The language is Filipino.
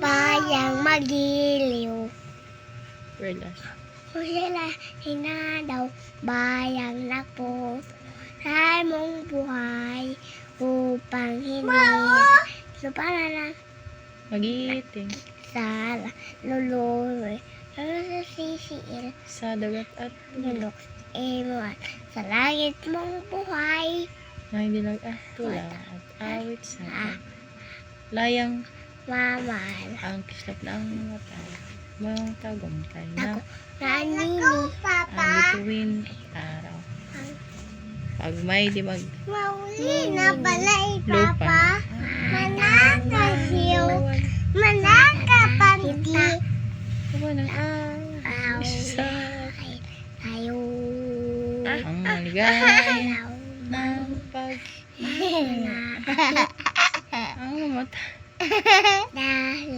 bayang magiliw. Relax. Sila hinadaw bayang napo sa mong buhay upang hindi para Magiting. sa lululoy sa sisiil Sa dagat at lulok imuan sa langit mong buhay na hindi tula at awit sa layang mamahal ang kislap ng matay. Mga tagumpay na nanini ang bituin at araw. Pag may di mag mauli na balay lupa manakasiw manakapanti Aba na ang isa tayo ang maligaya ng pag ang mata dahil